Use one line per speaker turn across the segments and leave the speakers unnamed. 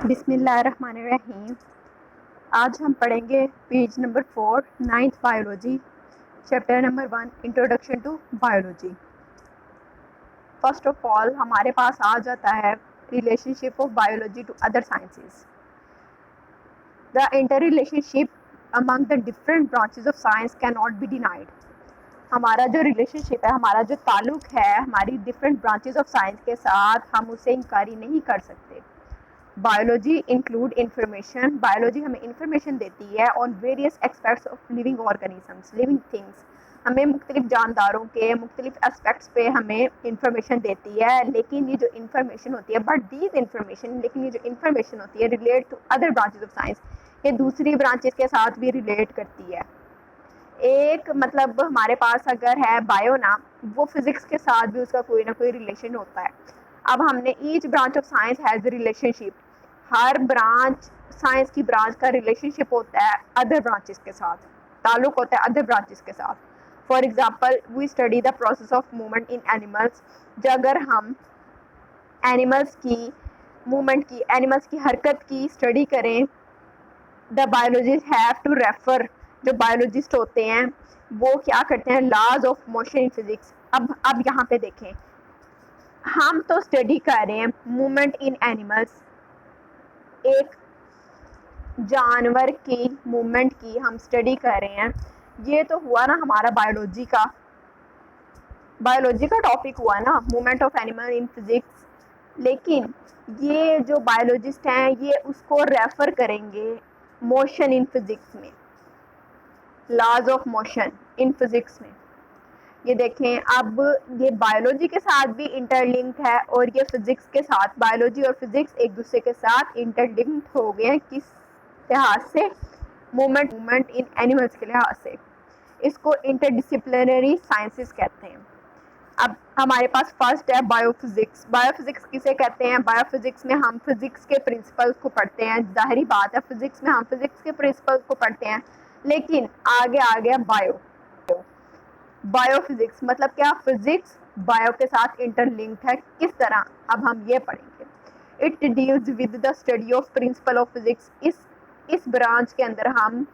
बिस्मिल्लाहिर्रहमानिर्रहीम। आज हम पढ़ेंगे page number 4, 9th biology, chapter number 1, introduction to biology. First of all हमारे पास आ जाता है relationship of biology to other sciences. The inter relationship among the different branches of science can not be denied. हमारा जो relationship है, हमारा जो ताल्लुक है हमारी डिफरेंट ब्रांचेस ऑफ साइंस के साथ, हम उसे इनकारी नहीं कर सकते। Biology include information. बायोलॉजी हमें इंफॉर्मेशन देती है on various aspects of living organisms, living things. हमें मुख्तलिफ जानदारों के मुख्तलिफ एस्पेक्ट्स पे हमें इंफॉर्मेशन देती है। लेकिन ये जो इंफॉर्मेशन होती है, लेकिन ये जो इंफॉर्मेशन होती है relate to other branches of science, ये दूसरी ब्रांचेस के साथ भी रिलेट करती है। एक मतलब हमारे पास अगर है बायो ना, वो फिजिक्स के साथ भी उसका कोई ना कोई रिलेशन होता है। अब हमने each branch of science has relationship. Her branch, science की ब्रांच का रिलेशनशिप होता है अदर ब्रांचेस के साथ, ताल्लुक होता है अदर ब्रांचेस के साथ। For example we study the process of movement in animals. जो अगर हम एनिमल्स की मूवमेंट की, एनिमल्स की हरकत की स्टडी करें, the biologist have to refer, जो बायोलॉजिस्ट होते हैं वो क्या करते हैं, laws of motion in physics. अब यहाँ पे देखें, हम तो स्टडी कर रहे हैं मूवमेंट इन एनिमल्स, एक जानवर की मूवमेंट की हम स्टडी कर रहे हैं। ये तो हुआ ना हमारा बायोलॉजी का टॉपिक हुआ ना, movement of animal in physics. लेकिन ये जो बायोलॉजिस्ट हैं ये उसको रेफर करेंगे मोशन इन फिजिक्स में, laws of motion in physics में। ये देखें, अब ये बायोलॉजी के साथ भी इंटरलिंक है और ये फिजिक्स के साथ, बायोलॉजी और फिजिक्स एक दूसरे के साथ इंटरलिंक्ड हो गए हैं। किस लिहाज से? मूवमेंट इन एनिमल्स के लिहाज से। इसको इंटरडिसिप्लिनरी साइंसेस कहते हैं। अब हमारे पास फर्स्ट है बायोफिजिक्स। बायोफिजिक्स किसे कहते हैं? बायोफिजिक्स में हम फिजिक्स के प्रिंसिपल्स को पढ़ते हैं। जाहिर बात है फिजिक्स में हम फिजिक्स के प्रिंसिपल्स को पढ़ते हैं। लेकिन आगे आ गया बायोफिजिक्स, मतलब क्या? फिजिक्स बायो के साथ इंटरलिंक्ड है। किस तरह? अब हम ये पढ़ेंगे। It deals with the study of principle of physics. इस ब्रांच के अंदर हम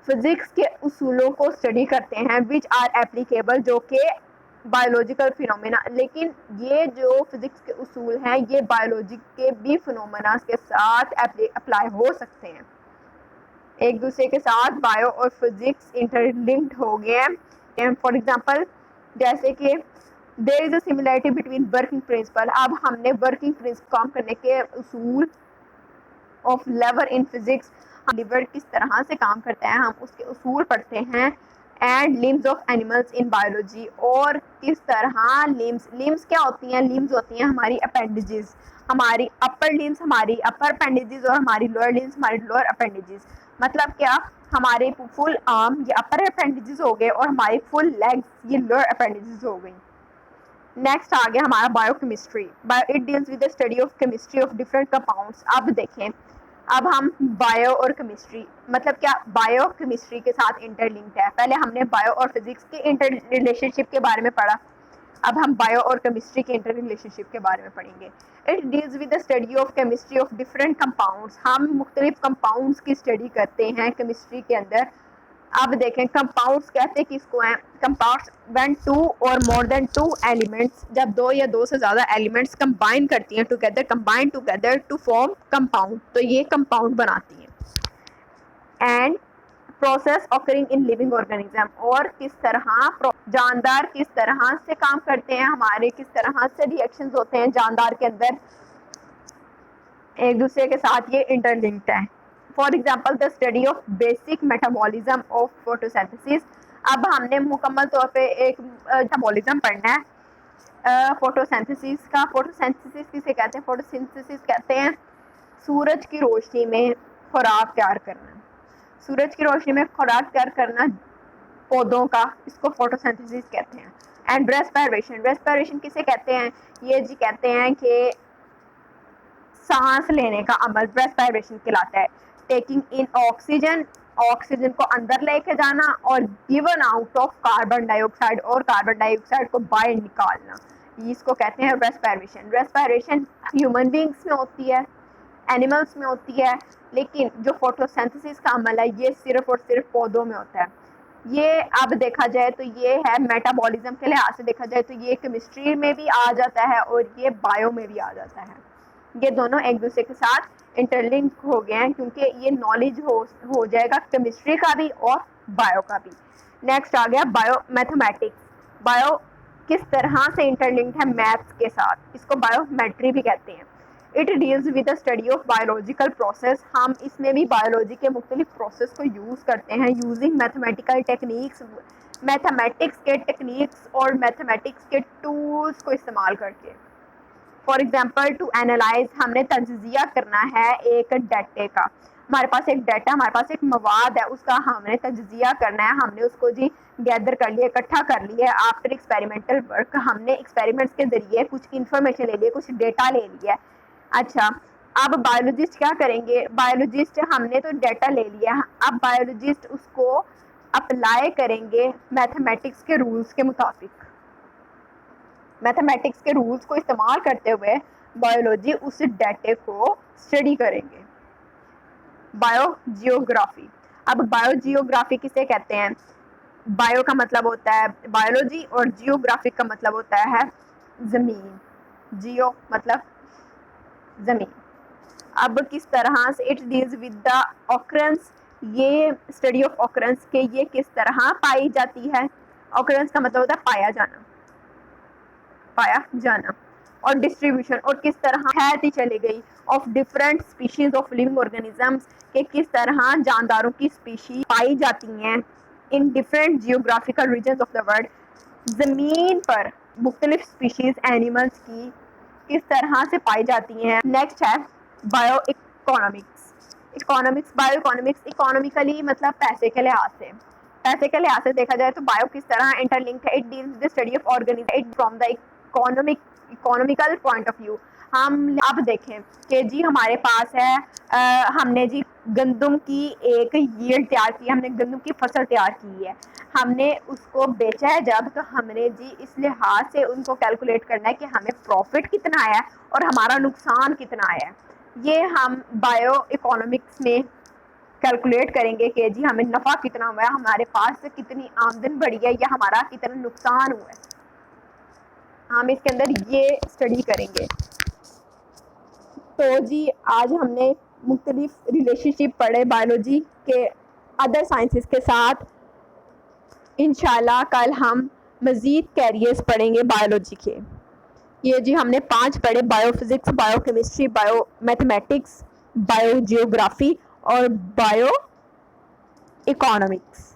फिजिक्स के उसूलों को स्टडी करते हैं, विच आर एप्लीकेबल, जो कि बायोलॉजिकल फिनोमेना। लेकिन ये जो फिजिक्स के उसूल हैं ये बायोलॉजी के भी फिनोमेना के साथ अप्लाई हो सकते हैं। एक दूसरे के साथ बायो और फिजिक्स इंटरलिंक्ड हो गए हैं। फॉर एग्जांपल, जैसे कि there is a similarity between working principle. अब हमने वर्किंग प्रिंसिपल काम करने के उसूल of lever in physics, lever किस तरह से काम करता है हम उसके उसूल पढ़ते हैं। And limbs of animals in biology, और किस तरह लिम्स क्या होती हैं? लिम्स होती हैं हमारी अपेंडेजेस। हमारी अपर लिम्स हमारी अपर अपेंडेजेस और हमारी लोअर लिम्स हमारी लोअर अपेंडेजेस। मतलब क्या? हमारे फुल आर्म ये अपर अपेंडेजेस हो गए और हमारी फुल लेग्स ये लोअर अपेंडेजेस हो गई। नेक्स्ट आ गया हमारा biochemistry. It deals with the study of chemistry of different compounds. अब देखें, अब हम बायो और केमिस्ट्री, मतलब क्या? बायो केमिस्ट्री के साथ इंटरलिंक्ड है। पहले हमने बायो और फिजिक्स के इंटर रिलेशनशिप के बारे में पढ़ा, अब हम बायो और केमिस्ट्री के इंटर रिलेशनशिप के बारे में पढ़ेंगे। It deals with the study of chemistry of different compounds. हम मुख्तलिफ कंपाउंड्स की स्टडी करते हैं केमिस्ट्री के अंदर। अब देखें, कंपाउंड्स कहते किसको हैं? कंपाउंड्स व्हेन टू और मोर देन टू एलिमेंट्स, जब दो या दो से ज़्यादा एलिमेंट्स कंबाइन करती हैं combine together to form compound, तो ये कंपाउंड बनाती हैं। And process occurring in living organism, और किस तरह जानदार किस तरह से काम करते हैं, हमारे किस तरह से रिएक्शंस होते हैं जानदार के अंदर, एक दूसरे के साथ ये इंटरलिंक्ड है। For example, the study of basic metabolism of photosynthesis. अब हमने मुकम्मल तौर पे एक मेटाबॉलिज्म पढ़ना है फोटोसिंथेसिस का। फोटोसिंथेसिस किसे कहते हैं? फोटोसिंथेसिस कहते हैं सूरज की रोशनी में खुराक तैयार करना। सूरज की रोशनी में खुराक तैयार करना पौधों का, इसको फोटोसिंथेसिस कहते हैं। एंड रेस्पिरेशन किसे कहते हैं? ये जी कहते हैं कि सांस लेने का अमल रेस्पिरेशन कहलाता है। टेकिंग इन ऑक्सीजन, ऑक्सीजन को अंदर लेके जाना, और given out of carbon dioxide, और कार्बन डाइऑक्साइड को बाहर निकालना, इसको कहते हैं रेस्पिरेशन। रेस्पिरेशन ह्यूमन बींग्स में होती है, एनिमल्स में होती है, लेकिन जो फोटोसिंथेसिस का अमल है ये सिर्फ और सिर्फ पौधों में होता है। ये अब देखा जाए तो ये है मेटाबॉलिज्म के लिहाज से देखा जाए तो ये केमिस्ट्री में भी आ जाता है और ये बायो में भी आ जाता है। ये दोनों एक दूसरे के साथ इंटरलिंक हो गए हैं क्योंकि ये नॉलेज हो जाएगा केमिस्ट्री का भी और बायो का भी। नेक्स्ट आ गया बायो मैथमेटिक्स। बायो किस तरह से इंटरलिंक्ड है मैथ्स के साथ, इसको बायोमेट्री भी कहते हैं। It deals with the study of biological process. हम इसमें भी बायोलॉजी के मुख्तलिफ प्रोसेस को यूज़ करते हैं यूजिंग मैथमेटिकल टेक्निक्स, मैथमेटिक्स के टेक्निक्स और मैथमेटिक्स के टूल्स को इस्तेमाल करके। फॉर एग्जाम्पल टू एनालाइज, हमने तजिया करना है एक डाटे का। हमारे पास एक डाटा, हमारे पास एक मवाद है, उसका हमने तजिया करना है, हमने उसको जी गैदर कर लिया, इकट्ठा कर लिया। आफ्टर एक्सपेरिमेंटल वर्क हमने एक्सपेरिमेंट्स के ज़रिए कुछ इन्फॉर्मेशन ले लिया, कुछ डेटा ले लिया। अच्छा, अब बायोलॉजिस्ट क्या करेंगे? बायोलॉजिस्ट हमने तो डाटा ले लिया, अब बायोलॉजिस्ट उसको अप्लाई करेंगे मैथमेटिक्स के रूल्स के मुताबिक। मैथमेटिक्स के रूल्स को इस्तेमाल करते हुए बायोलॉजी उस डाटे को स्टडी करेंगे। बायोजियोग्राफी। अब बायोजियोग्राफी किसे कहते हैं? बायो का मतलब होता है बायोलॉजी और जियोग्राफिक का मतलब होता है ज़मीन। जियो मतलब ज़मीन। अब किस तरह से it deals with the occurrence, ये स्टडी ऑफ ऑकरेंस के ये किस तरह पाई जाती है। ऑकरेंस का मतलब होता है पाया जाना, पाया जाना। और डिस्ट्रीब्यूशन, और किस तरह हैती चली गई of different species of living organisms, के किस तरह जानदारों की स्पीशीज पाई जाती हैं in different geographical regions of the world. ज़मीन पर मुख्तलिफ स्पीशीज एनिमल्स की किस तरह से पाई जाती हैं। नेक्स्ट है bio economics. Economics, bio economics economically मतलब पैसे के लिहाज से। पैसे के लिहाज से देखा जाए तो बायो किस तरह इंटरलिंक्ड है। It deals with the study of organism from the economical point of view. हम अब देखें कि जी हमारे पास है हमने जी गंदम की एक यील्ड तैयार की, हमने गंदम की फसल तैयार की है, हमने उसको बेचा है जब, तो हमने जी इस लिहाज से उनको कैलकुलेट करना है कि हमें प्रॉफिट कितना आया और हमारा नुकसान कितना आया। ये हम बायो इकोनॉमिक्स में कैलकुलेट करेंगे कि जी हमें नफ़ा कितना हुआ है, हमारे पास कितनी आमदन बढ़ी है या हमारा कितना नुकसान हुआ है। हम इसके अंदर ये स्टडी करेंगे। तो जी आज हमने मुख्तलिफ रिलेशनशिप पढ़े बायोलॉजी के अदर साइंसेस के साथ। इंशाल्लाह कल हम मज़ीद कैरियर्स पढ़ेंगे बायोलॉजी के। ये जी हमने 5 पढ़े, biophysics, biochemistry, bio mathematics, biogeography और बायो इकोनॉमिक्स।